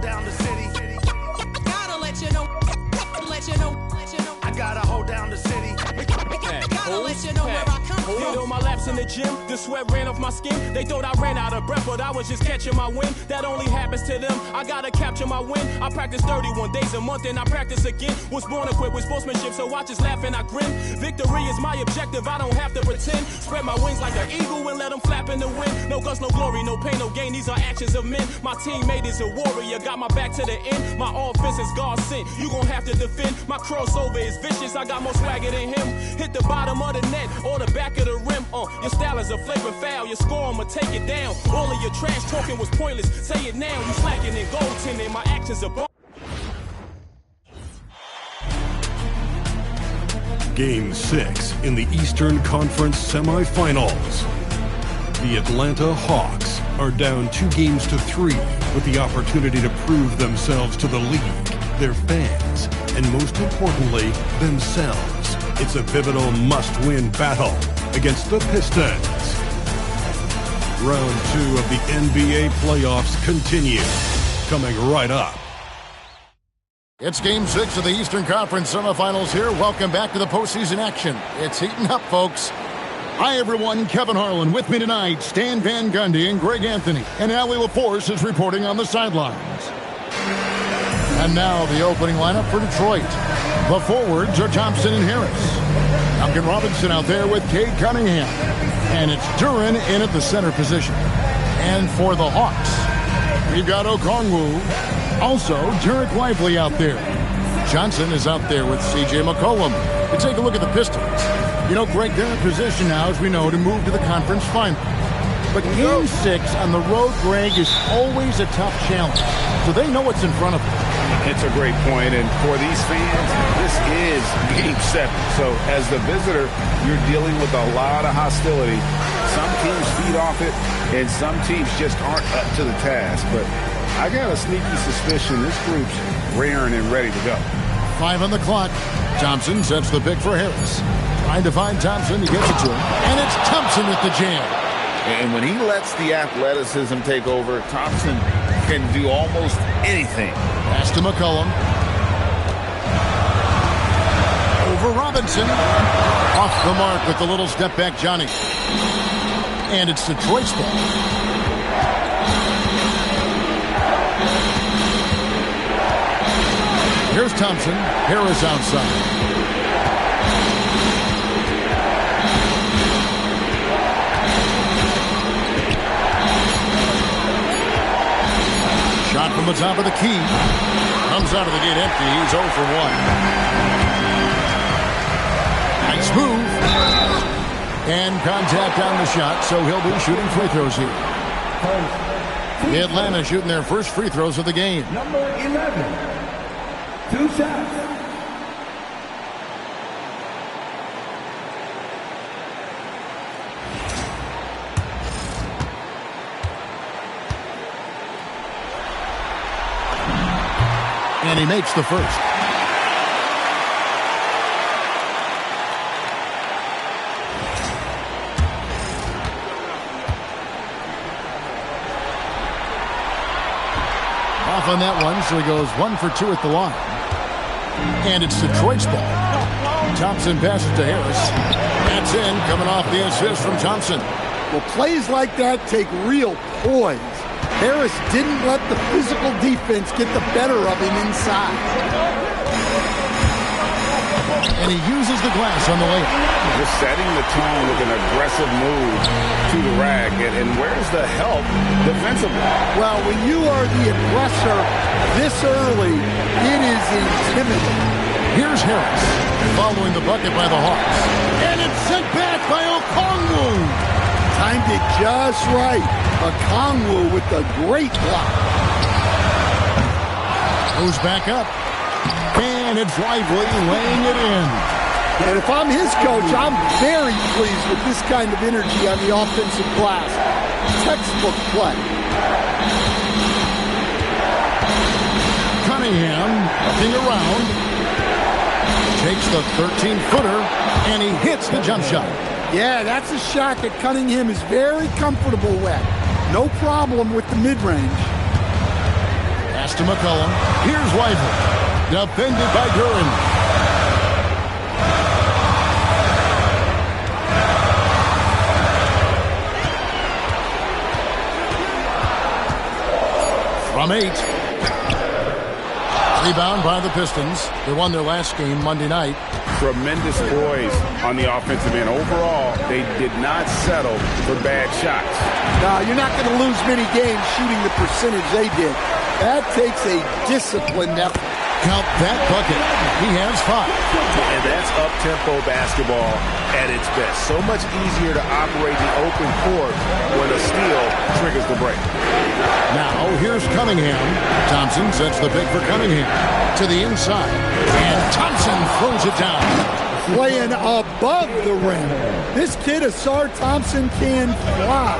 down the city. Gotta let you know. I gotta hold down the city. Gotta let you know where I come from. Hit on my laps in the gym, the sweat ran off my skin. They thought I ran out of breath, but I was just catching my wind. That only happens to them. I gotta capture my win. I practice 31 days a month and I practice again. Was born equipped with sportsmanship, so I just laugh and I grin. Victory is my objective, I don't have to pretend. Spread my wings like an eagle and let them flap in the wind. No guts, no glory, no pain, no gain. These are actions of men. My teammate is a warrior, got my back to the end. My offense is God sent. You gon' have to defend. My crossover is vicious, I got more swagger than him. Hit the bottom of the net or the back of the rim. Your style is a flagrant foul, your score, I'ma take it down. All of your trash talking was pointless. Say it now, you slacking in goaltending. My actions are ball. Game 6 in the Eastern Conference semifinals. The Atlanta Hawks are down 2-3 with the opportunity to prove themselves to the league, their fans, and most importantly, themselves. It's a pivotal must-win battle against the Pistons. Round 2 of the NBA playoffs continue, coming right up. It's Game 6 of the Eastern Conference semifinals here. Welcome back to the postseason action. It's heating up, folks. Hi, everyone. Kevin Harlan with me tonight. Stan Van Gundy and Greg Anthony. And Allie LaForce is reporting on the sidelines. And now the opening lineup for Detroit. The forwards are Thompson and Harris. Duncan Robinson out there with Cade Cunningham. And it's Duren in at the center position. And for the Hawks, we've got Okongwu. Also, Derek Lively out there. Johnson is out there with C.J. McCollum. And take a look at the Pistons. You know, Greg, they're in position now, as we know, to move to the conference final. But Game 6 on the road, Greg, is always a tough challenge. So they know what's in front of them. It's a great point, and for these fans, this is Game 7. So as the visitor, you're dealing with a lot of hostility. Some teams feed off it, and some teams just aren't up to the task. But I got a sneaky suspicion this group's raring and ready to go. 5 on the clock. Thompson sets the pick for Harris. Trying to find Thompson, he gets it to him. And it's Thompson with the jam. And when he lets the athleticism take over, Thompson can do almost anything. Pass to McCollum. Over Robinson. Off the mark with the little step back, Johnny. And it's Detroit's ball. Here's Thompson. Harris outside. Shot from the top of the key. Comes out of the gate empty. He's 0 for 1. Nice move. And contact on the shot, so he'll be shooting free throws here. Atlanta shooting their first free throws of the game. Number 11. 2 shots. And he makes the first. Off on that one, so he goes 1 for 2 at the line. And it's Detroit's ball. Thompson passes to Harris. That's in, coming off the assist from Thompson. Well, plays like that take real poise. Harris didn't let the physical defense get the better of him inside. And he uses the glass on the layup. Just setting the tone with an aggressive move to the rack. And where's the help defensively? Well, when you are the aggressor this early, it is intimidating. Here's Harris, following the bucket by the Hawks. And it's sent back by Okongwu. Timed it just right. Okongwu with the great block. Goes back up. And it's Lively laying it in. And if I'm his coach, I'm very pleased with this kind of energy on the offensive glass. Textbook play. Cunningham looking around. Takes the 13-footer, and he hits the jump shot. Yeah, that's a shot that Cunningham is very comfortable with. No problem with the mid-range. Pass to McCollum. Here's Weidler. Defended by Duran. From 8. Rebound by the Pistons. They won their last game Monday night. Tremendous poise on the offensive end. Overall, they did not settle for bad shots. No, you're not going to lose many games shooting the percentage they did. That takes a disciplined effort. Count that bucket. He has 5. And that's up-tempo basketball at its best. So much easier to operate the open court when a steal triggers the break. Now, here's Cunningham. Thompson sets the pick for Cunningham. To the inside. And Thompson throws it down. Playing above the rim. This kid, Asar Thompson, can fly.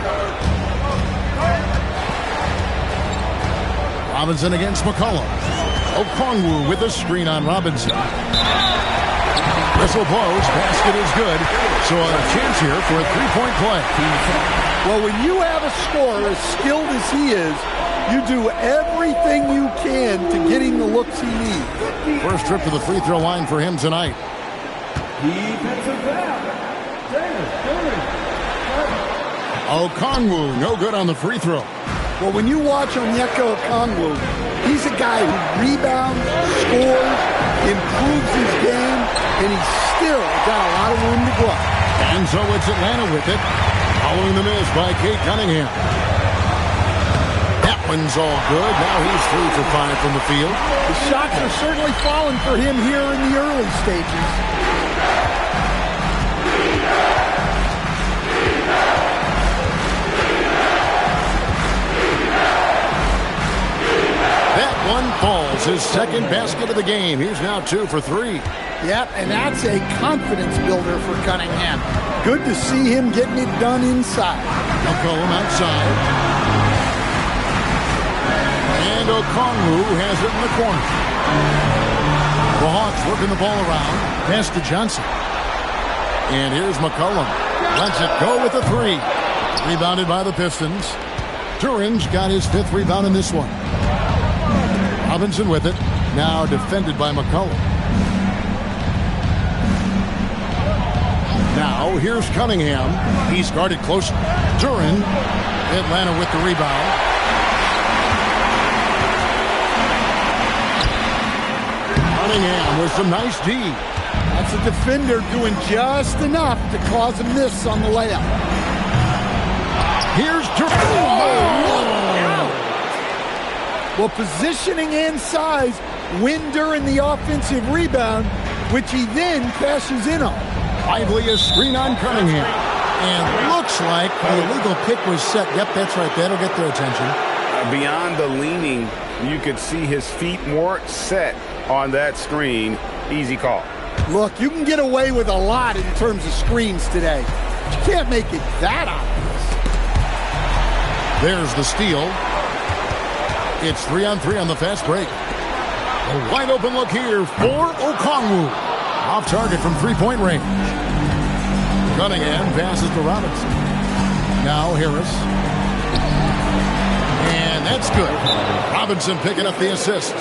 Robinson against McCollum. Okongwu with a screen on Robinson. Whistle blows. Basket is good. So a chance here for a three-point play. Well, when you have a scorer as skilled as he is, you do everything you can to getting the looks he needs. First trip to the free throw line for him tonight. Okongwu, no good on the free throw. Well, when you watch Onyeka Okongwu, he's a guy who rebounds, scores, improves his game, and he's still got a lot of room to grow. And so it's Atlanta with it, following the miss by Kate Cunningham. That one's all good. Now he's 3 for 5 from the field. The shots are certainly falling for him here in the early stages. One falls, his second basket of the game. He's now 2 for 3. Yep, and that's a confidence builder for Cunningham. Good to see him getting it done inside. McCollum outside. And Okongwu has it in the corner. The Hawks working the ball around. Pass to Johnson. And here's McCollum. Lets it go with a 3. Rebounded by the Pistons. Duran's got his 5th rebound in this one. Robinson with it. Now defended by McCollum. Now here's Cunningham. He's guarded close. Duran. Atlanta with the rebound. Cunningham with some nice D. That's a defender doing just enough to cause a miss on the layup. Here's Duran. Well, positioning and size win during the offensive rebound, which he then cashes in on. Lively a screen on Cunningham. And looks like the illegal pick was set. Yep, that's right. That'll get their attention. Beyond the leaning, you could see his feet more set on that screen. Easy call. Look, you can get away with a lot in terms of screens today. You can't make it that obvious. There's the steal. It's 3-on-3 on the fast break. A wide open look here for Okongwu. Off target from three-point range. Cunningham passes to Robinson. Now Harris. And that's good. Robinson picking up the assist.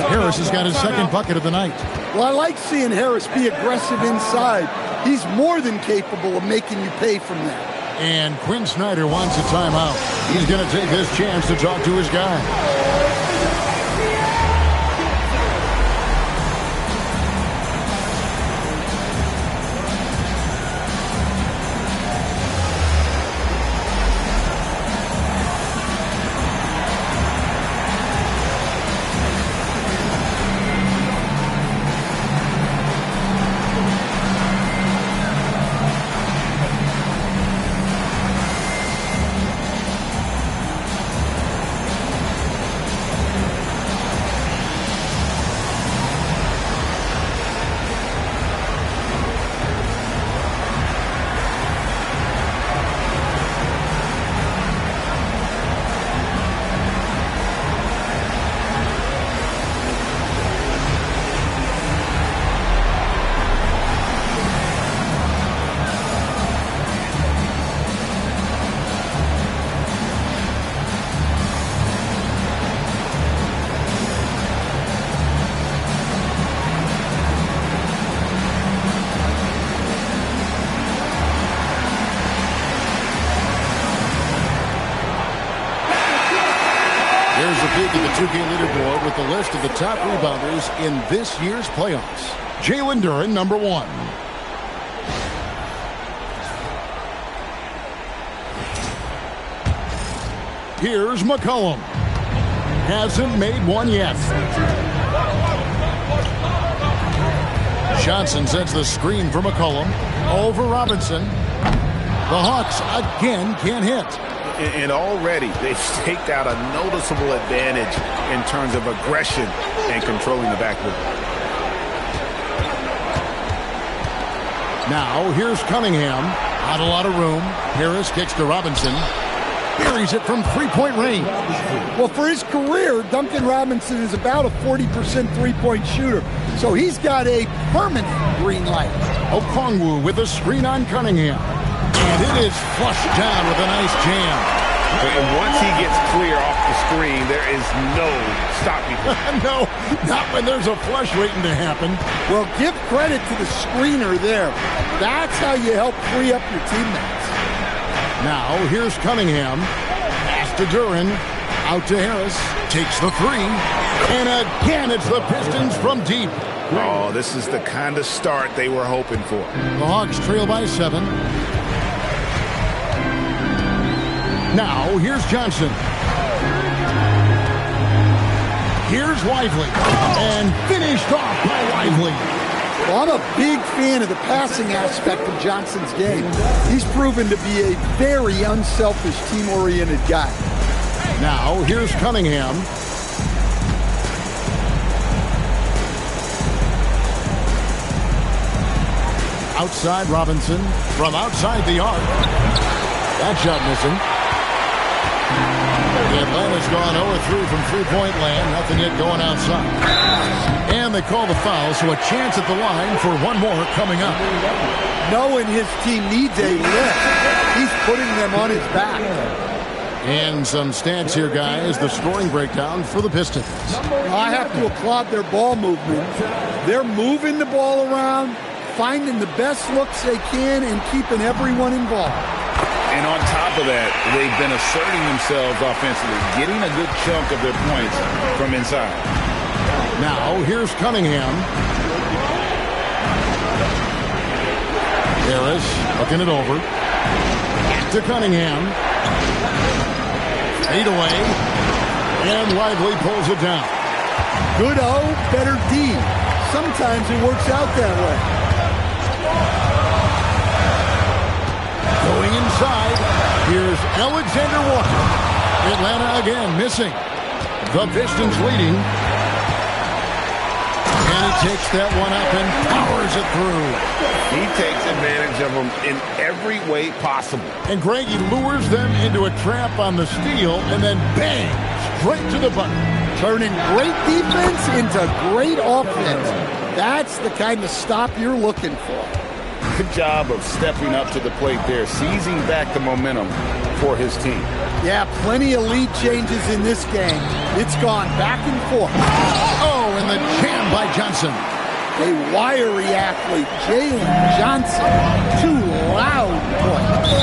Harris has got his second bucket of the night. Well, I like seeing Harris be aggressive inside. He's more than capable of making you pay from that. And Quinn Snyder wants a timeout. He's going to take his chance to talk to his guy. 2K leaderboard with the list of the top rebounders in this year's playoffs. Jalen Duren, number 1. Here's McCollum. Hasn't made one yet. Johnson sets the screen for McCollum. Over Robinson. The Hawks again can't hit. And already they've staked out a noticeable advantage in terms of aggression and controlling the backboard. Now here's Cunningham. Not a lot of room. Harris kicks to Robinson. Buries it from three-point range. Well, for his career, Duncan Robinson is about a 40% three-point shooter. So he's got a permanent green light. Okongwu with a screen on Cunningham. And it is flushed down with a nice jam. And once he gets clear off the screen, there is no stopping him. No, not when there's a flush waiting to happen. Well, give credit to the screener there. That's how you help free up your teammates. Now, here's Cunningham. Pass to Duren. Out to Harris. Takes the three. And again, it's the Pistons from deep. Oh, this is the kind of start they were hoping for. The Hawks trail by 7. Now, here's Johnson. Here's Lively. And finished off by Lively. Well, I'm a big fan of the passing aspect of Johnson's game. He's proven to be a very unselfish, team-oriented guy. Now, here's Cunningham. Outside Robinson. From outside the arc. That shot missing. Atlanta's gone 0-3 from three-point land. Nothing yet going outside. And they call the foul, so a chance at the line for one more coming up. Knowing his team needs a lift, he's putting them on his back. And some stats here, guys. The scoring breakdown for the Pistons. I have to applaud their ball movement. They're moving the ball around, finding the best looks they can, and keeping everyone involved. And on top of that, they've been asserting themselves offensively, getting a good chunk of their points from inside. Now, here's Cunningham. Harris looking it over. To Cunningham. Fade away. And Lively pulls it down. Good O, better D. Sometimes it works out that way. Going inside, here's Alexander Walker. Atlanta again missing. The Pistons leading. And he takes that one up and powers it through. He takes advantage of them in every way possible. And Greg, he lures them into a trap on the steal and then bang, straight to the button. Turning great defense into great offense. That's the kind of stop you're looking for. Good job of stepping up to the plate there, seizing back the momentum for his team. Yeah, plenty of lead changes in this game. It's gone back and forth. Oh, and the jam by Johnson. A wiry athlete, Jalen Johnson. 2 loud points.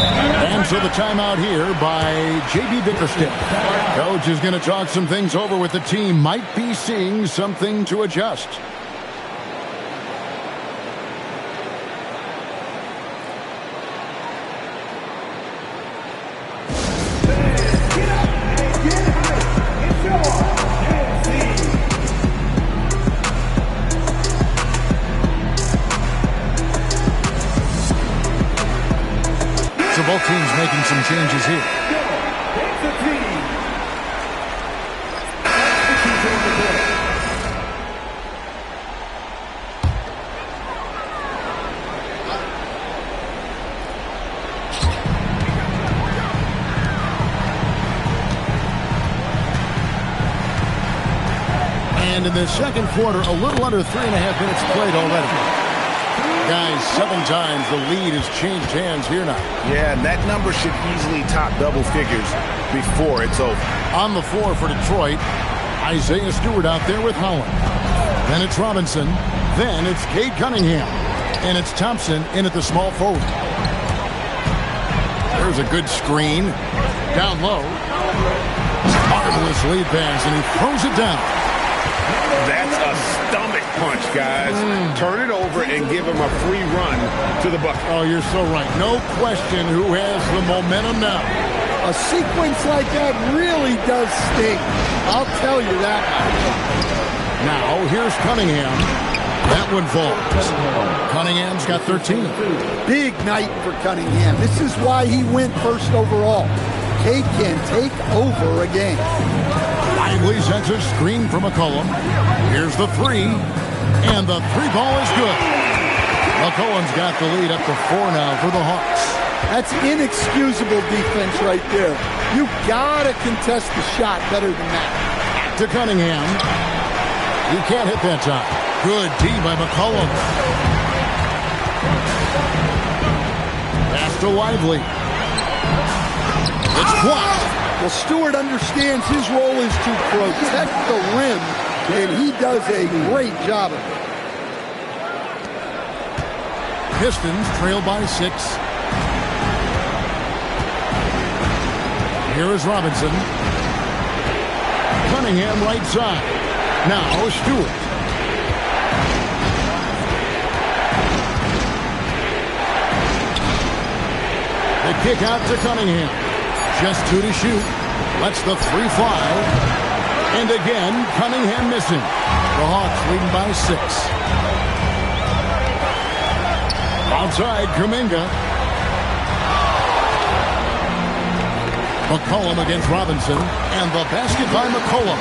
And so the timeout here by J.B. Bickerstaff. Coach is going to talk some things over with the team. Might be seeing something to adjust. Both teams making some changes here. And in the second quarter, a little under 3.5 minutes played already. Guys, 7 times the lead has changed hands here now. Yeah, and that number should easily top double figures before it's over. On the floor for Detroit, Isaiah Stewart out there with Holland. Then it's Robinson. Then it's Cade Cunningham. And it's Thompson in at the small forward. There's a good screen. Down low. This lead pass, and he throws it down. That's a stomach punch, guys. Turn it over and give him a free run to the bucket. Oh, you're so right. No question who has the momentum now. A sequence like that really does sting. I'll tell you that much. Now, here's Cunningham. That one falls. Cunningham's got 13. Big night for Cunningham. This is why he went first overall. He can take over a game. Lively sends a screen from McCollum. Here's the three. And the three ball is good. McCollum's got the lead up to 4 now for the Hawks. That's inexcusable defense right there. You gotta contest the shot better than that. To Cunningham. He can't hit that time. Good D by McCollum. Pass to Lively. It's blocked. Well, Stewart understands his role is to protect the rim, and he does a great job of it. Pistons trail by 6. Here is Robinson. Cunningham right side. Now Stewart. The kick out to Cunningham. Just 2 to shoot. Lets the 3 fly. And again, Cunningham missing. The Hawks leading by 6. Outside, Kuminga. McCollum against Robinson. And the basket by McCollum.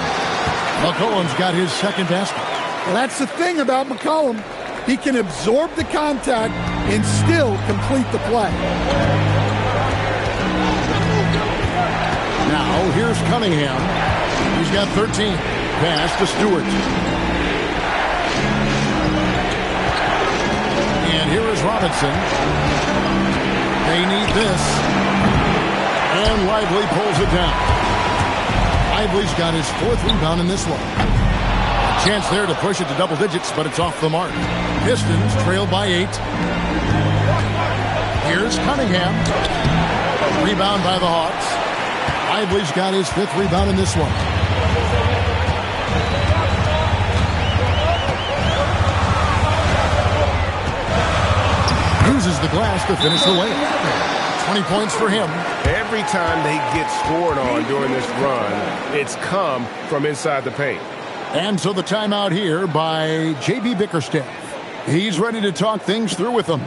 McCollum's got his second basket. Well, that's the thing about McCollum. He can absorb the contact and still complete the play. Now, here's Cunningham. He's got 13. Pass to Stewart. And here is Robinson. They need this. And Lively pulls it down. Lively's got his 4th rebound in this one. Chance there to push it to double digits, but it's off the mark. Pistons trail by 8. Here's Cunningham. Rebound by the Hawks. Lively's got his 5th rebound in this one. Uses the glass to finish the layup. 20 points for him. Every time they get scored on during this run, it's come from inside the paint. And so the timeout here by J.B. Bickerstaff. He's ready to talk things through with them.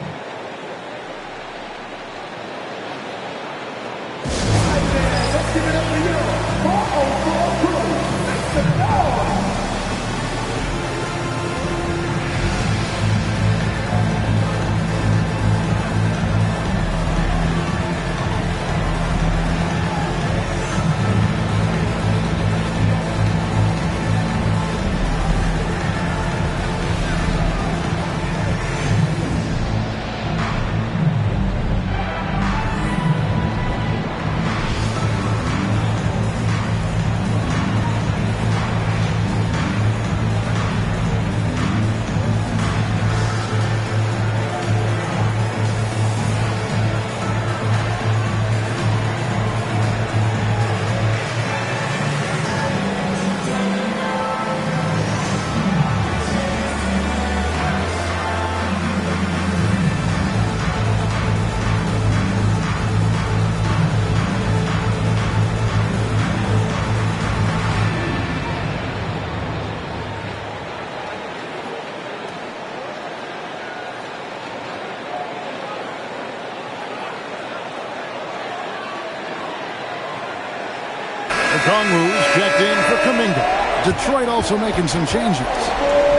Kongwu's checked in for Kuminga. Detroit also making some changes.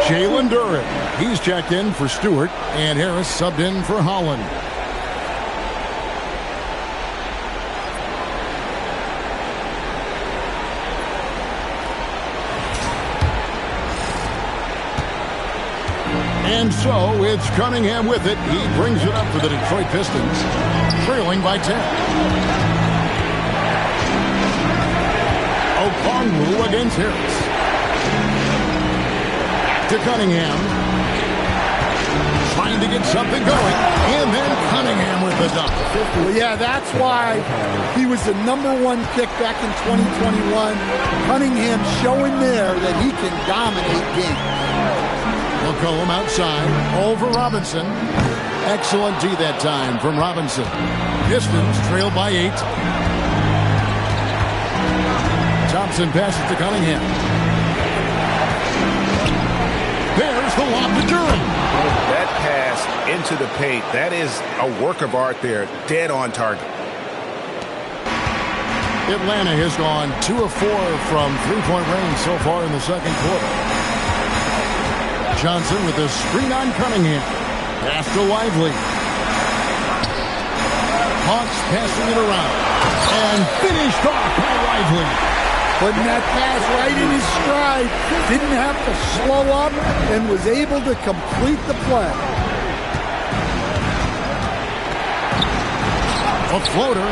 Jalen Duren, he's checked in for Stewart, and Harris subbed in for Holland. And so it's Cunningham with it. He brings it up for the Detroit Pistons, trailing by 10. Okongwu against Harris. To Cunningham. Trying to get something going. And then Cunningham with the dunk. Well, yeah, that's why he was the #1 pick back in 2021. Cunningham showing there that he can dominate games. McCollum outside, over Robinson. Excellent D that time from Robinson. Pistons trail by 8. Thompson passes to Cunningham. There's the lob to Durham. That pass into the paint, that is a work of art there. Dead on target. Atlanta has gone 2 of 4 from three-point range so far in the second quarter. Johnson with a screen on Cunningham. Pass to Lively. Hawks passing it around. And finished off by Lively. Putting that pass right in his stride. Didn't have to slow up and was able to complete the play. A floater.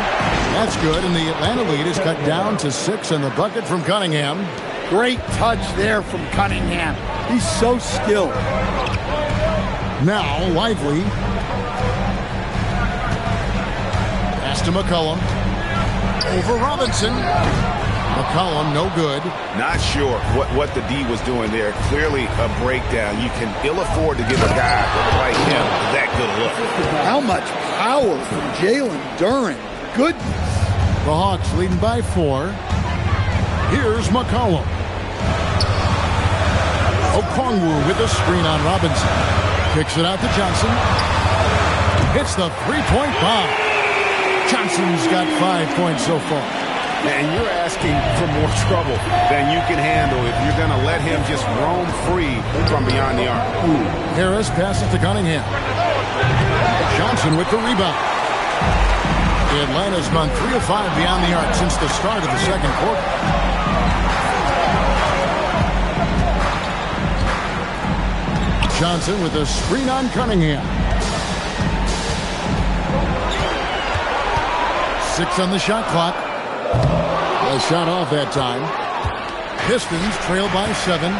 That's good, and the Atlanta lead is cut down to 6 in the bucket from Cunningham. Great touch there from Cunningham. He's so skilled. Now, Lively. Pass to McCollum. Over Robinson. McCollum, no good. Not sure what the D was doing there. Clearly a breakdown. You can ill afford to give a guy like him that good look. How much power from Jalen Duren. Goodness. The Hawks leading by 4. Here's McCollum. Okongwu with a screen on Robinson. Kicks it out to Johnson. Hits the three-point bomb. Johnson's got 5 points so far. And you're asking for more trouble than you can handle if you're going to let him just roam free from beyond the arc. Harris passes to Cunningham. Johnson with the rebound. Atlanta's gone 3 of 5 beyond the arc since the start of the second quarter. Johnson with a screen on Cunningham. 6 on the shot clock. A shot off that time. Pistons trail by 7.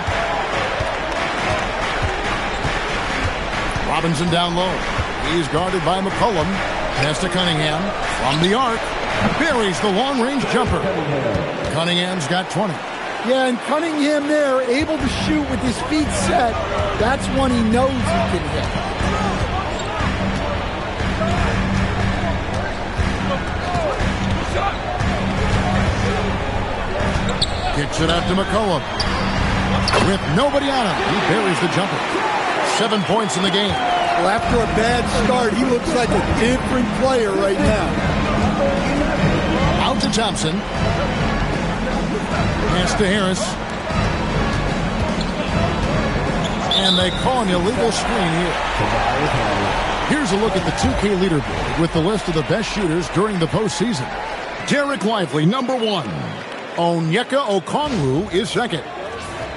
Robinson down low. He's guarded by McCollum. Pass to Cunningham. From the arc. Buries the long-range jumper. Cunningham's got 20. Yeah, and Cunningham there, able to shoot with his feet set. That's one he knows he can hit. Kicks it out to McCollum. With nobody on him, he buries the jumper. 7 points in the game. Well, after a bad start, he looks like a different player right now. Out to Thompson. Pass to Harris. And they call an illegal screen here. Here's a look at the 2K leaderboard with the list of the best shooters during the postseason. Derek Lively, #1. Onyeka Okongwu is second.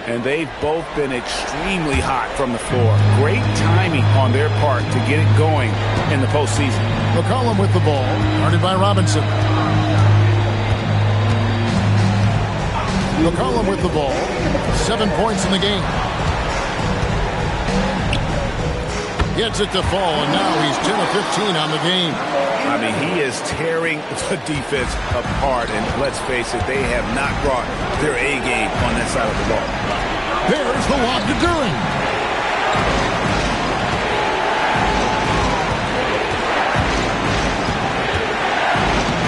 And they've both been extremely hot from the floor. Great timing on their part to get it going in the postseason. McCollum with the ball, guarded by Robinson. McCollum with the ball. 7 points in the game. Gets it to fall, and now he's 10 of 15 on the game. I mean, he is tearing the defense apart, and let's face it, they have not brought their A game on that side of the ball. There's the lob to Duren.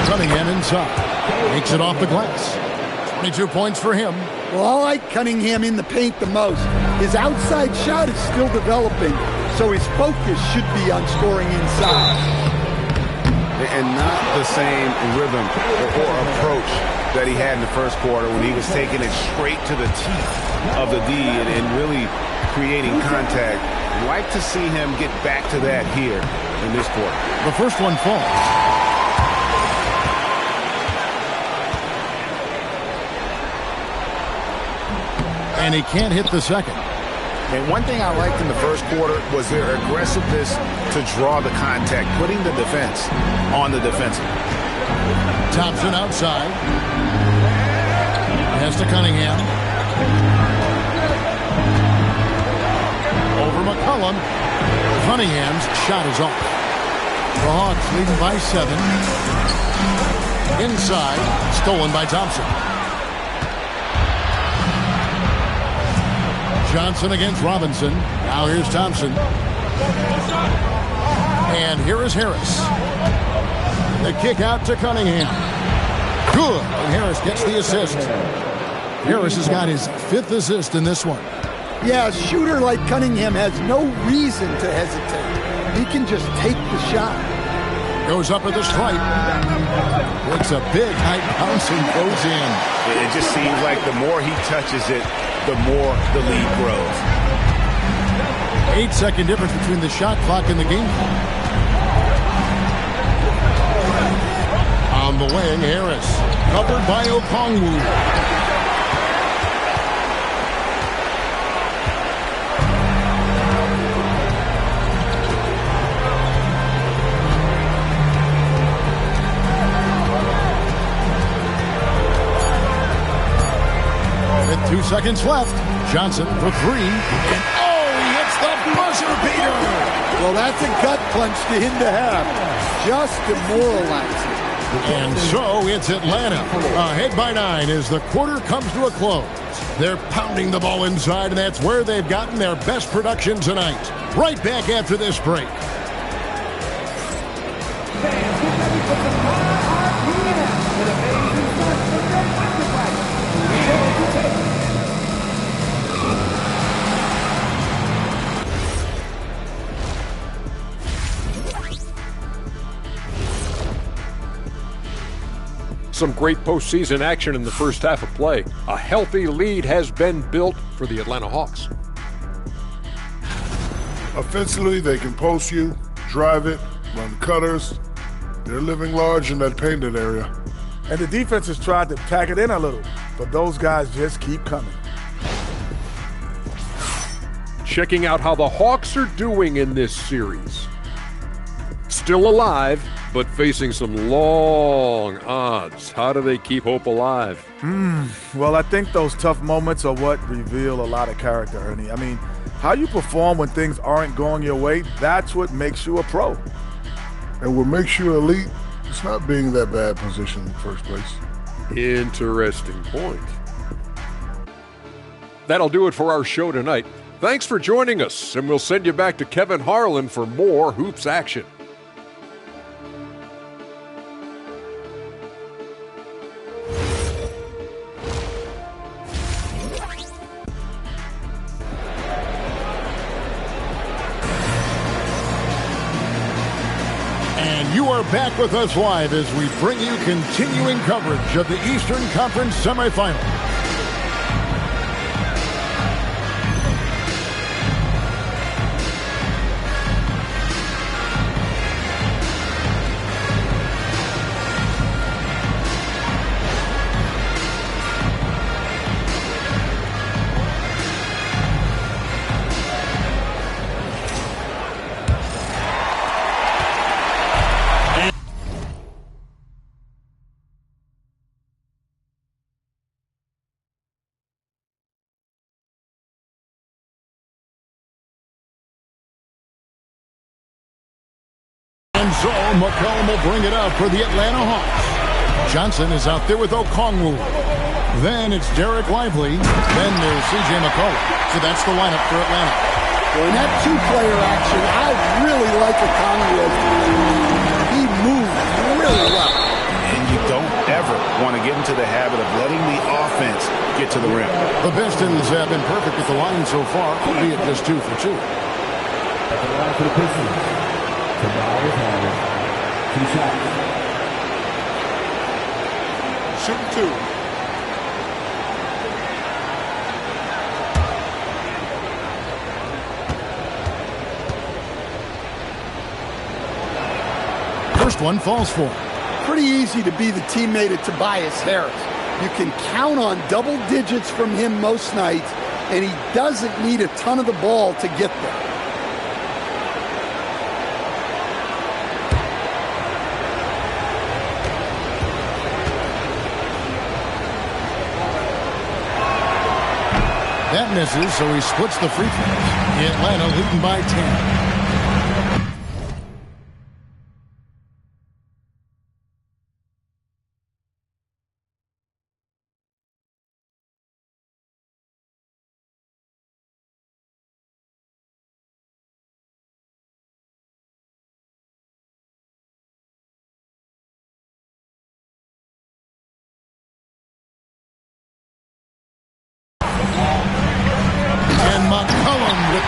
Cunningham inside. Makes it off the glass. 22 points for him. Well, I like Cunningham in the paint the most. His outside shot is still developing, so his focus should be on scoring inside. And not the same rhythm or approach that he had in the first quarter when he was taking it straight to the teeth of the D and really creating contact. Like to see him get back to that here in this quarter. The first one falls. And he can't hit the second. And one thing I liked in the first quarter was their aggressiveness to draw the contact, putting the defense on the defensive. Thompson outside. Pass to Cunningham. Over McCollum. Cunningham's shot is off. The Hawks leading by 7. Inside, stolen by Thompson. Johnson against Robinson. Now here's Thompson. And here is Harris. The kick out to Cunningham. Good. And Harris gets the assist. Harris has got his 5th assist in this one. Yeah, a shooter like Cunningham has no reason to hesitate. He can just take the shot. Goes up with a strike. Makes a big high bounce and goes in. It just seems like the more he touches it, the more the lead grows. 8-second difference between the shot clock and the game clock. On the wing, Harris. Covered by Okongwu. With 2 seconds left, Johnson for 3. And he hits the buzzer beater. Well, that's a gut punch to him to have. Just demoralizing. And so it's Atlanta. Ahead by 9 as the quarter comes to a close. They're pounding the ball inside, and that's where they've gotten their best production tonight. Right back after this break. Some great postseason action in the first half of play. A healthy lead has been built for the Atlanta Hawks. Offensively, they can post you, drive it, run cutters. They're living large in that painted area. And the defense has tried to pack it in a little, but those guys just keep coming. Checking out how the Hawks are doing in this series. Still alive, but facing some long odds. How do they keep hope alive? Well, I think those tough moments are what reveal a lot of character, Ernie. I mean, how you perform when things aren't going your way, that's what makes you a pro. And what makes you elite, it's not being that bad position in the first place. Interesting point. That'll do it for our show tonight. Thanks for joining us, and we'll send you back to Kevin Harlan for more hoops action. You are back with us live as we bring you continuing coverage of the Eastern Conference semifinals. So McCollum will bring it up for the Atlanta Hawks. Johnson is out there with Okongwu. Then it's Derek Lively. Then there's C.J. McCollum. So that's the lineup for Atlanta. Well, in that two-player action, I really like Okongwu. He moves really well. And you don't ever want to get into the habit of letting the offense get to the rim. The Pistons have been perfect at the line so far, albeit just 2 for 2. For the Pistons. Shooting 2. First one falls for him. Pretty easy to be the teammate of Tobias Harris. You can count on double digits from him most nights, and he doesn't need a ton of the ball to get there. That misses, so he splits the free throws. Atlanta leading by 10.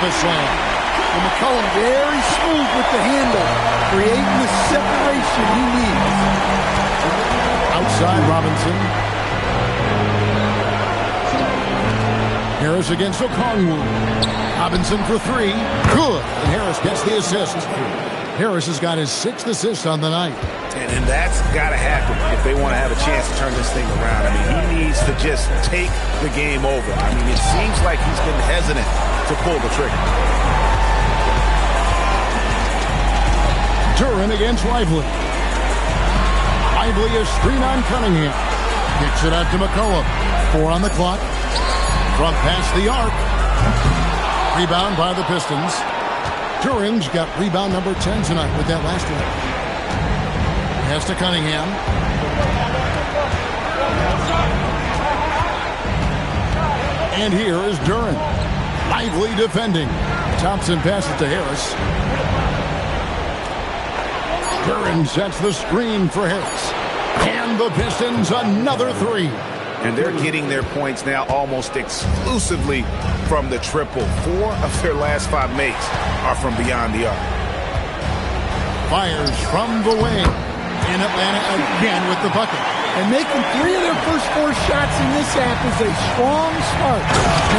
a slam. And McCollum very smooth with the handle, creating the separation he needs. Outside Robinson. Harris against Okongwu. Robinson for three. Good. And Harris gets the assist. Harris has got his 6th assist on the night. And that's got to happen if they want to have a chance to turn this thing around. I mean, he needs to just take the game over. I mean, it seems like he's been hesitant to pull the trigger. Duran against Lively. Lively is screen on Cunningham. Kicks it out to McCollum. 4 on the clock. From past the arc. Rebound by the Pistons. Duran's got rebound number 10 tonight with that last one. Pass to Cunningham. And here is Duran. Lively defending. Thompson passes to Harris. Duran sets the screen for Harris. And the Pistons another 3. And they're getting their points now almost exclusively from the triple. 4 of their last 5 makes are from beyond the arc. Fires from the wing. And Atlanta again with the bucket. And making 3 of their first 4 shots in this half is a strong start.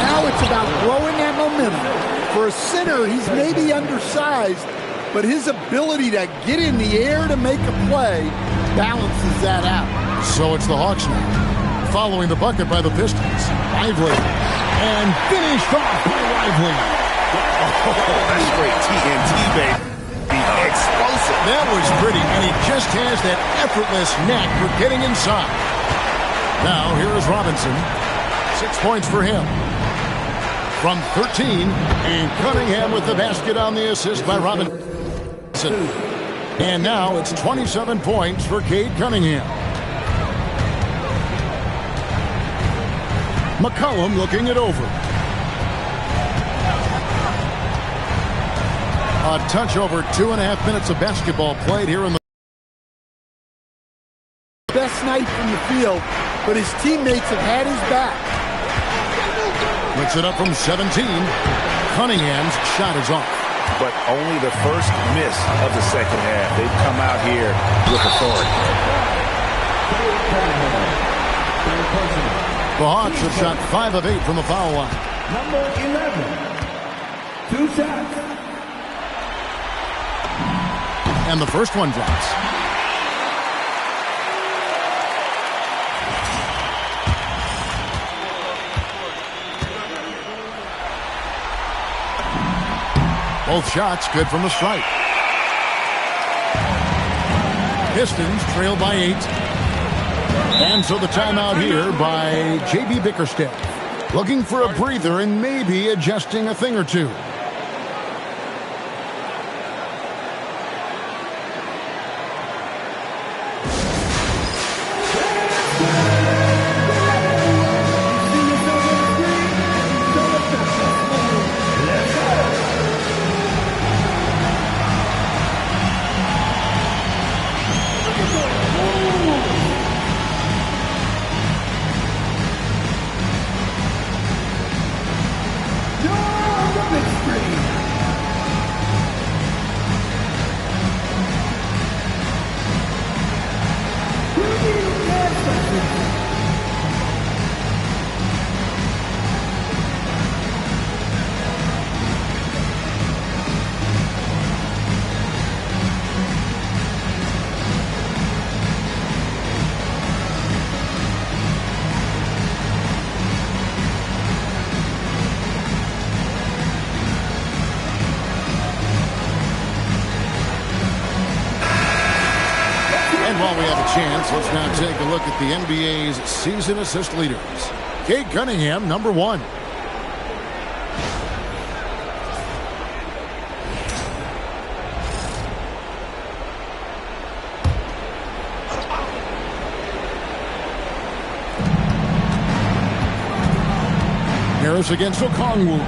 Now it's about growing that momentum. For a center, he's maybe undersized, but his ability to get in the air to make a play balances that out. So it's the Hawks now. Following the bucket by the Pistons. Lively. And finished off by Lively. Oh, that's great. TNT, baby. Explosive. That was pretty, and he just has that effortless knack for getting inside. Now, here is Robinson. 6 points for him. From 13, and Cunningham with the basket on the assist by Robinson. And now it's 27 points for Cade Cunningham. McCollum looking it over. A touch over 2.5 minutes of basketball played here in the best night from the field, but his teammates have had his back. Puts it up from 17. Cunningham's shot is off. But only the first miss of the second half. They've come out here with authority. The Hawks have shot 5 of 8 from the foul line. Number 11. 2 shots. And the first one drops. Both shots good from the stripe. Pistons trail by 8. And so the timeout here by J.B. Bickerstaff. Looking for a breather and maybe adjusting a thing or two. Let's now take a look at the NBA's season assist leaders. Cade Cunningham, number 1. Harris against Okongwu.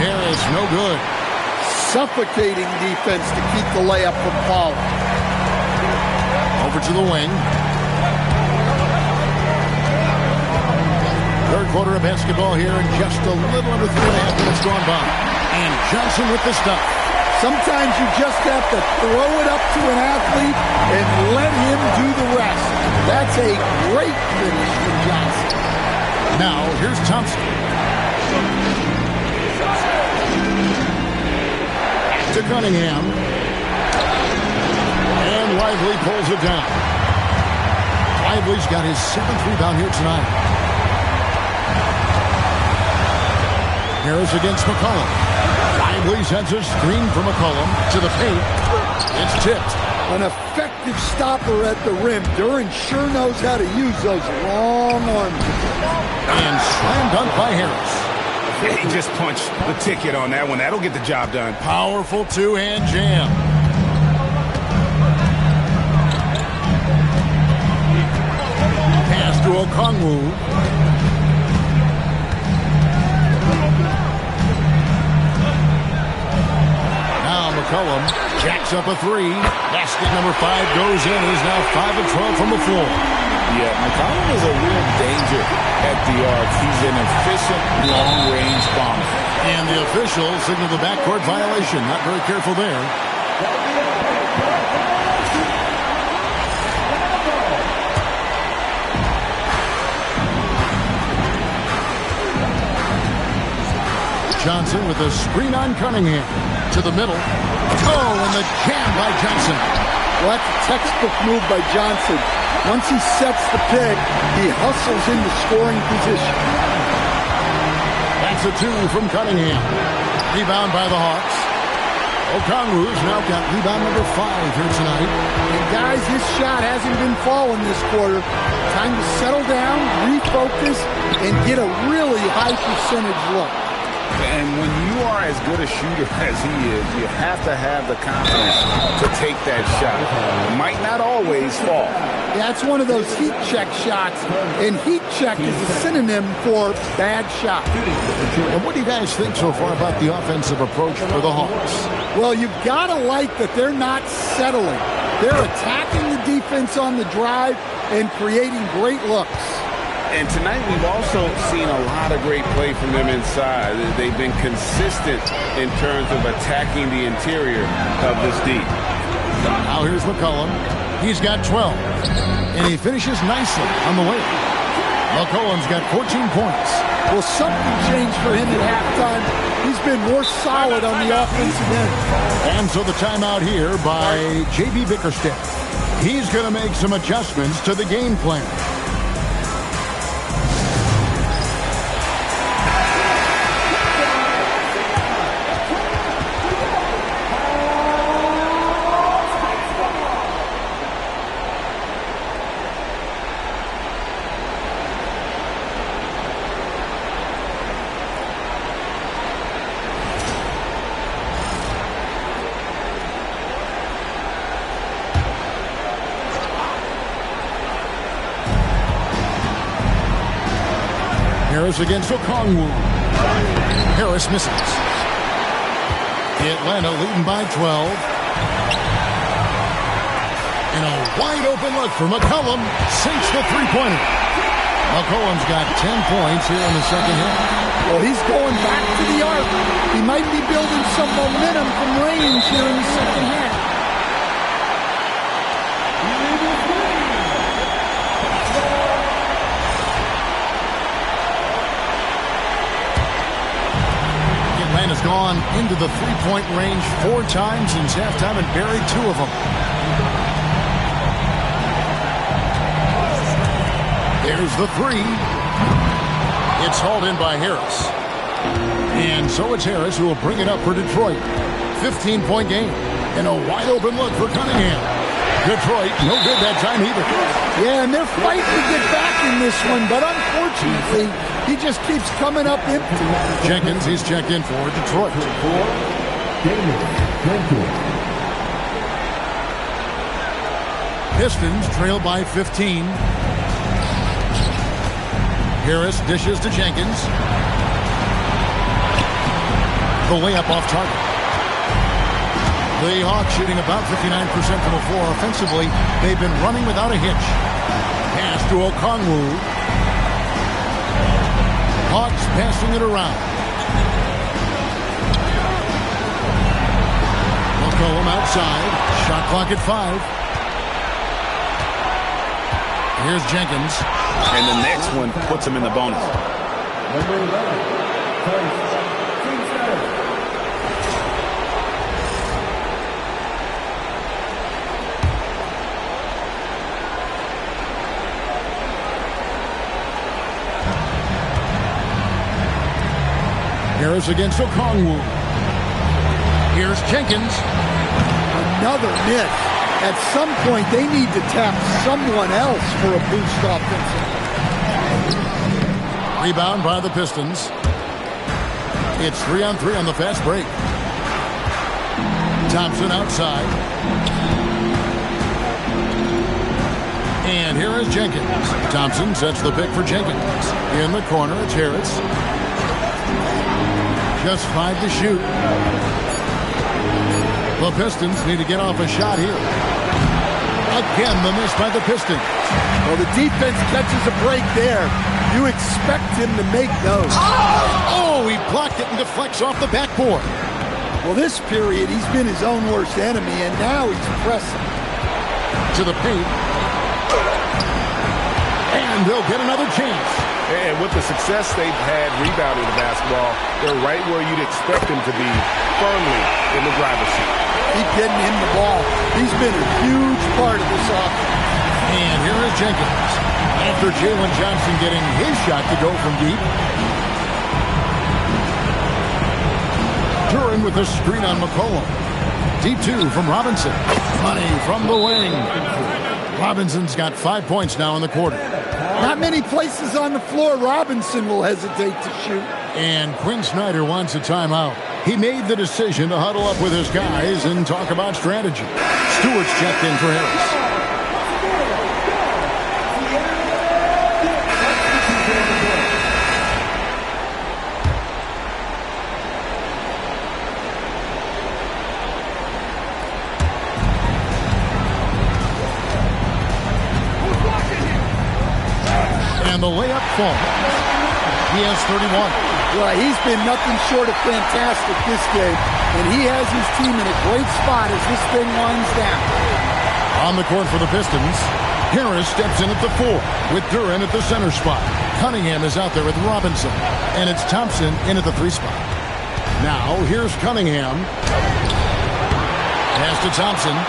Harris, no good. Suffocating defense to keep the layup from falling. Over to the wing. 3rd quarter of basketball here, and just a little under 3.5 minutes gone by. And Johnson with the stuff. Sometimes you just have to throw it up to an athlete and let him do the rest. That's a great finish from Johnson. Now, here's Thompson. To Cunningham. And Lively pulls it down. Lively's got his 7th rebound here tonight. Harris against McCollum. Lively sends a screen for McCollum to the paint. It's tipped. An effective stopper at the rim. Duran sure knows how to use those long arms. And slam dunk by Harris. He just punched the ticket on that one. That'll get the job done. Powerful two-hand jam. Pass to Okongwu. Now McCollum jacks up a three. Basket number 5 goes in. He's now 5 of 12 from the floor. Yeah, McCollum is a real danger at the arc. He's an efficient long-range bomber. And the officials signal the backcourt violation. Not very careful there. Johnson with a screen on Cunningham. To the middle. Oh, and the jam by Johnson. Well, that's a textbook move by Johnson. Once he sets the pick, he hustles into scoring position. That's a 2 from Cunningham. Rebound by the Hawks. Okongwu's now got rebound number 5 here tonight. And guys, his shot hasn't been falling this quarter. Time to settle down, refocus, and get a really high percentage look. And when you are as good a shooter as he is, you have to have the confidence to take that shot. It might not always fall. Yeah, it's one of those heat check shots, and heat check is a synonym for bad shot. And what do you guys think so far about the offensive approach for the Hawks? Well, you've got to like that they're not settling. They're attacking the defense on the drive and creating great looks. And tonight we've also seen a lot of great play from them inside. They've been consistent in terms of attacking the interior of this deep. Now here's McCollum. He's got 12. And he finishes nicely on the way. McCollum's got 14 points. Well, something changed for him at halftime. He's been more solid on the offensive end. And so the timeout here by J.B. Bickerstaff. He's going to make some adjustments to the game plan. Harris against Okongwu. Harris misses. Atlanta leading by 12. And a wide open look for McCollum. Sinks the three-pointer. McCollum's got 10 points here in the second half. Well, he's going back to the arc. He might be building some momentum from range here in the second half. Atlanta's gone into the three-point range 4 times since halftime and buried 2 of them. There's the 3. It's hauled in by Harris. And so it's Harris who will bring it up for Detroit. 15-point game. And a wide-open look for Cunningham. Detroit, no good that time either. Yeah, and they're fighting to get back in this one, but unfortunately, he just keeps coming up empty. Jenkins, he's checked in for Detroit. Pistons trail by 15. Harris dishes to Jenkins. The layup off target. The Hawks shooting about 59% from the floor. Offensively, they've been running without a hitch. Pass to Okongwu. Hawks passing it around. McCollum outside. Shot clock at 5. Here's Jenkins. And the next one puts him in the bonus. Number 11, Tice. Harris against Okongwu. Here's Jenkins. Another miss. At some point, they need to tap someone else for a boost offensively. Rebound by the Pistons. It's 3-on-3 on the fast break. Thompson outside. And here is Jenkins. Thompson sets the pick for Jenkins. In the corner, it's Harris. Just 5 to shoot. The Pistons need to get off a shot here. Again, the miss by the Pistons. Well, the defense catches a break there. You expect him to make those. Oh, he blocked it and deflects off the backboard. Well, this period, he's been his own worst enemy, and now he's pressing. To the paint. And they'll get another chance. And with the success they've had rebounding the basketball, they're right where you'd expect them to be, firmly in the driver's seat. Keep getting him the ball. He's been a huge part of this offense. And here is Jenkins. After Jalen Johnson getting his shot to go from deep. Duran with a screen on McCollum. Deep 2 from Robinson. Money from the wing. Robinson's got 5 points now in the quarter. Not many places on the floor Robinson will hesitate to shoot. And Quinn Snyder wants a timeout. He made the decision to huddle up with his guys and talk about strategy. Stewart's checked in for Harris. And the layup falls. He has 31. Well, he's been nothing short of fantastic this game, and he has his team in a great spot as this thing winds down. On the court for the Pistons, Harris steps in at the 4 with Duran at the center spot. Cunningham is out there with Robinson, and it's Thompson in at the 3 spot. Now, here's Cunningham. Pass to Thompson.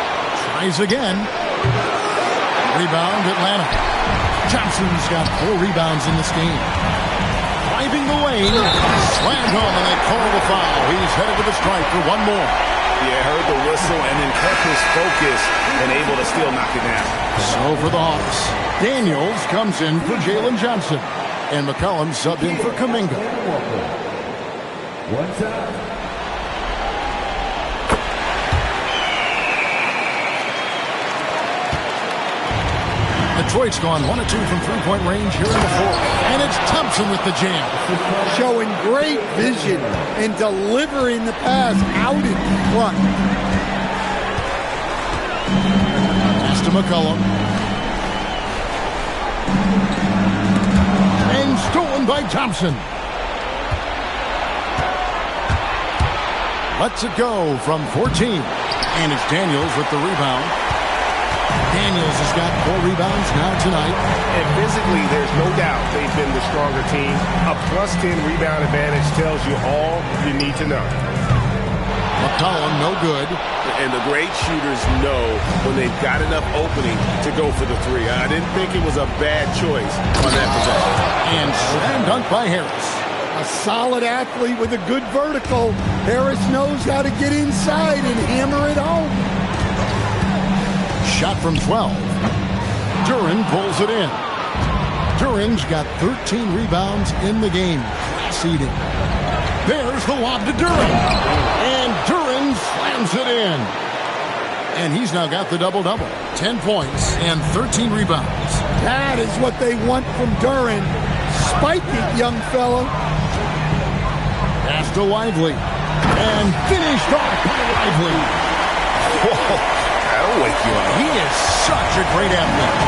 Tries again. Rebound, Atlanta. Johnson's got 4 rebounds in this game. Driving the lane, slammed home, and they call the foul. He's headed to the strike for one more. Yeah, heard the whistle and then kept his focus and able to still knock it down. So for the Hawks, Daniels comes in for Jalen Johnson, and McCollum subbed in for Kuminga. One time. Detroit's gone 1 of 2 from three-point range here in the 4th. And it's Thompson with the jam. Showing great vision and delivering the pass out in front. Pass to McCollum. And stolen by Thompson. Lets it go from 14. And it's Daniels with the rebound. Daniels has got 4 rebounds now tonight. And physically, there's no doubt they've been the stronger team. A +10 rebound advantage tells you all you need to know. McCollum, no good. And the great shooters know when they've got enough opening to go for the 3. I didn't think it was a bad choice on that possession. And slam dunk by Harris. A solid athlete with a good vertical. Harris knows how to get inside and hammer it home. Shot from 12. Duran pulls it in. Duran's got 13 rebounds in the game. Seeding. There's the lob to Duran. And Duran slams it in. And he's now got the double-double. 10 points and 13 rebounds. That is what they want from Duran. Spike it, young fellow. Pass to Lively. And finished off by Lively. Whoa. That'll wake you up. He is such a great athlete.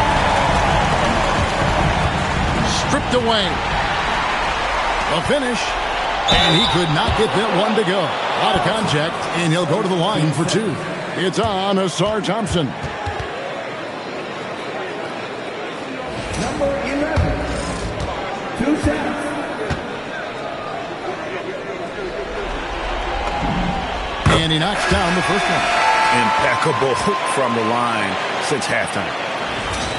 Stripped away. A finish. And he could not get that one to go. Out of contact, and he'll go to the line for 2. It's on Asar Thompson. Number 11, 2 sets. And he knocks down the first one. Impeccable from the line since halftime.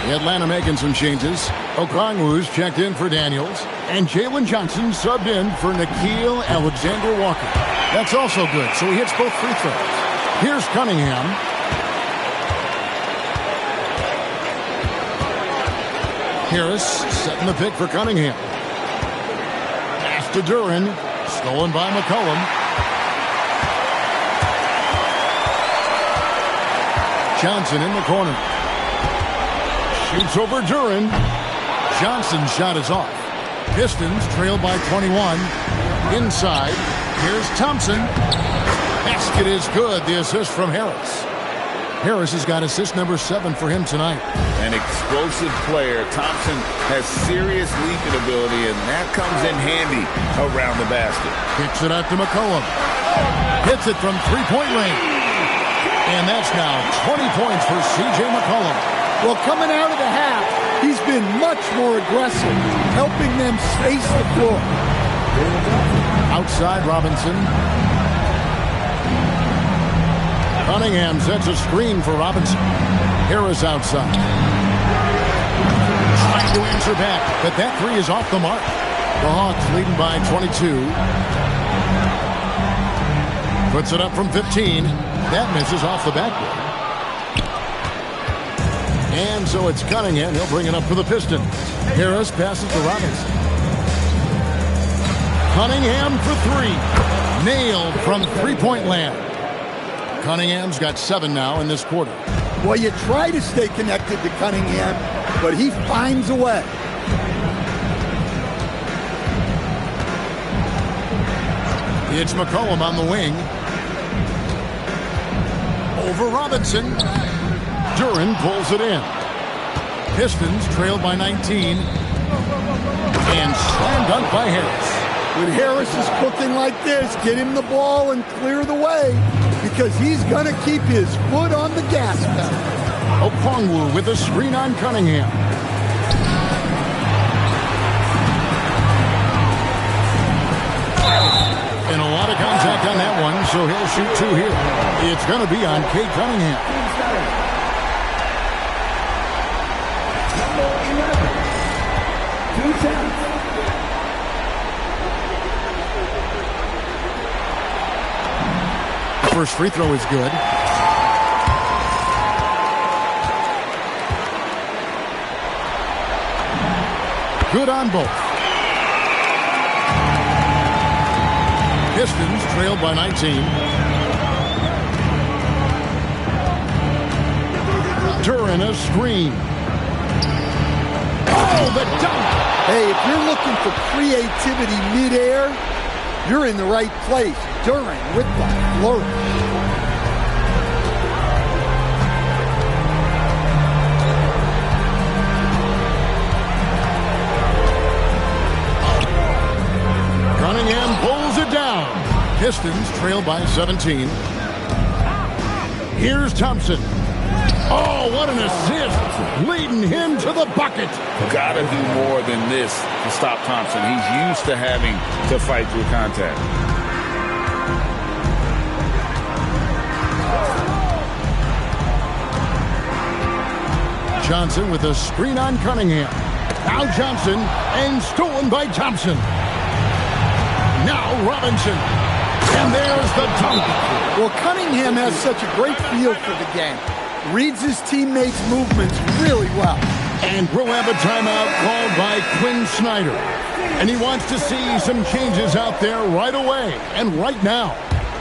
Atlanta making some changes. Okongwu's checked in for Daniels. And Jalen Johnson subbed in for Nickeil Alexander-Walker. That's also good, so he hits both free throws. Here's Cunningham. Harris setting the pick for Cunningham. Pass to Duran. Stolen by McCollum. Johnson in the corner. Shoots over Duran. Johnson's shot is off. Pistons trail by 21. Inside. Here's Thompson. Basket is good. The assist from Harris. Harris has got assist number 7 for him tonight. An explosive player. Thompson has serious leaping ability, and that comes in handy around the basket. Kicks it out to McCollum. Hits it from three-point range. And that's now 20 points for C.J. McCollum. Well, coming out of the half, he's been much more aggressive, helping them space the floor. Outside Robinson. Cunningham sets a screen for Robinson. Harris outside. Trying to answer back, but that three is off the mark. The Hawks leading by 22. Puts it up from 15. That misses off the backboard. And so it's Cunningham. He'll bring it up for the Pistons. Harris passes to Robinson. Cunningham for 3. Nailed from three-point land. Cunningham's got 7 now in this quarter. Well, you try to stay connected to Cunningham, but he finds a way. It's McCollum on the wing. Over Robinson. Duran pulls it in. Pistons trail by 19. And slam dunk by Harris. When Harris is cooking like this, get him the ball and clear the way, because he's going to keep his foot on the gas pedal. Okongwu with a screen on Cunningham. And a lot of contact on that one, so he'll shoot 2 here. It's going to be on Cade Cunningham. Number 11, 2 sets. First free throw is good. Good on both. Pistons trailed by 19. Duran a screen. Oh, the dunk! Hey, if you're looking for creativity midair, you're in the right place. Duran with the flourish. Cunningham pulls it down. Pistons trail by 17. Here's Thompson. Oh, what an assist. Leading him to the bucket. Gotta do more than this to stop Thompson. He's used to having to fight through contact. Johnson with a screen on Cunningham. Now Johnson, and stolen by Thompson. Now Robinson. And there's the dunk. Well, Cunningham has such a great feel for the game. Reads his teammates' movements really well. And we'll have a timeout called by Quinn Snyder. And he wants to see some changes out there right away and right now.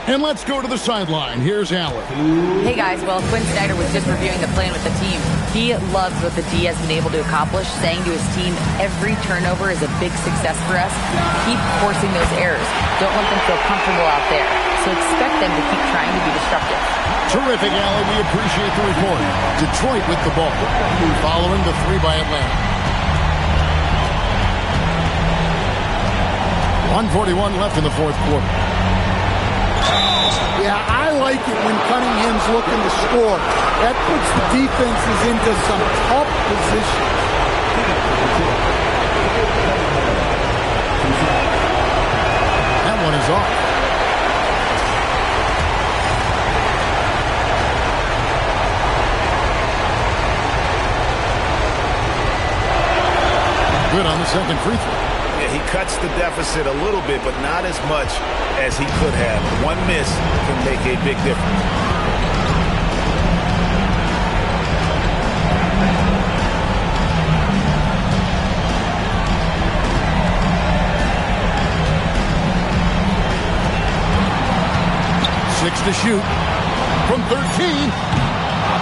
And let's go to the sideline. Here's Allen. Hey guys, well, Quinn Snyder was just reviewing the plan with the team. He loves what the D has been able to accomplish, saying to his team, every turnover is a big success for us. Keep forcing those errors. Don't let them feel comfortable out there. So expect them to keep trying to be destructive. Terrific, Allen. We appreciate the report. Detroit with the ball. Following the 3 by Atlanta. 1:41 left in the fourth quarter. Yeah, I like it when Cunningham's looking to score. That puts the defenses into some tough position. That one is off. Good on the second free throw. Yeah, he cuts the deficit a little bit, but not as much as he could have. One miss can make a big difference. Six to shoot from 13.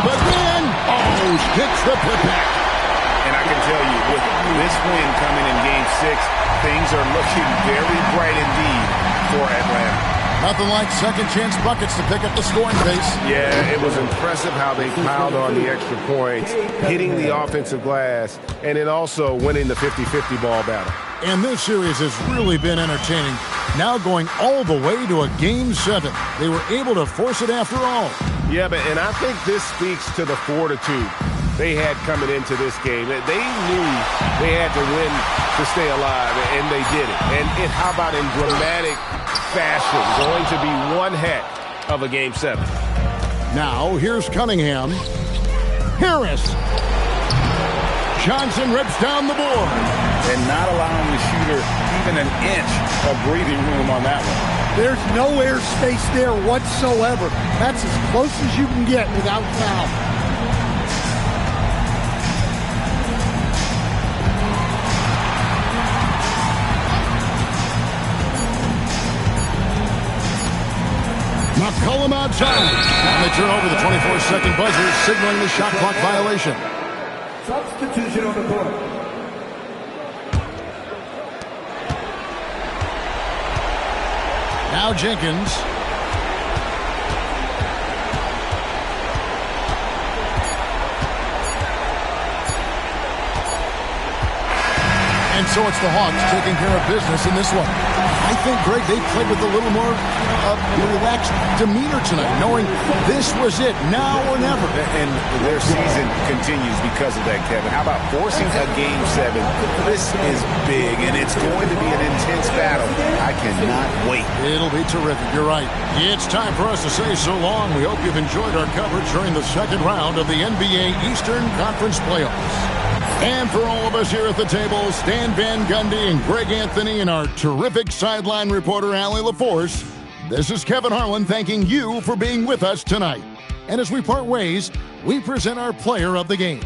But then, hits the putback. And I can tell you, with this win coming in Game 6, things are looking very bright indeed for Atlanta. Nothing like second chance buckets to pick up the scoring pace. Yeah, it was impressive how they piled on the extra points, hitting the offensive glass, and then also winning the 50-50 ball battle. And this series has really been entertaining. Now going all the way to a Game 7. They were able to force it after all. Yeah, and I think this speaks to the fortitude they had coming into this game. They knew they had to win to stay alive, and they did it. And how about in dramatic fashion, going to be one heck of a Game 7. Now, here's Cunningham. Harris. Johnson rips down the board. And not allowing the shooter even an inch of breathing room on that one. There's no air space there whatsoever. That's as close as you can get without foul. McCollum outside. And they turn over the 24-second buzzer, signaling the shot clock violation. Substitution on the board. Now Jenkins. And so it's the Hawks taking care of business in this one. I think, Greg, they played with a little more relaxed demeanor tonight, knowing this was it, now or never. And their season continues because of that, Kevin. How about forcing a Game 7? This is big, and it's going to be an intense battle. I cannot wait. It'll be terrific. You're right. It's time for us to say so long. We hope you've enjoyed our coverage during the second round of the NBA Eastern Conference Playoffs. And for all of us here at the table, Stan Van Gundy and Greg Anthony and our terrific sideline reporter, Allie LaForce, this is Kevin Harlan thanking you for being with us tonight. And as we part ways, we present our player of the game.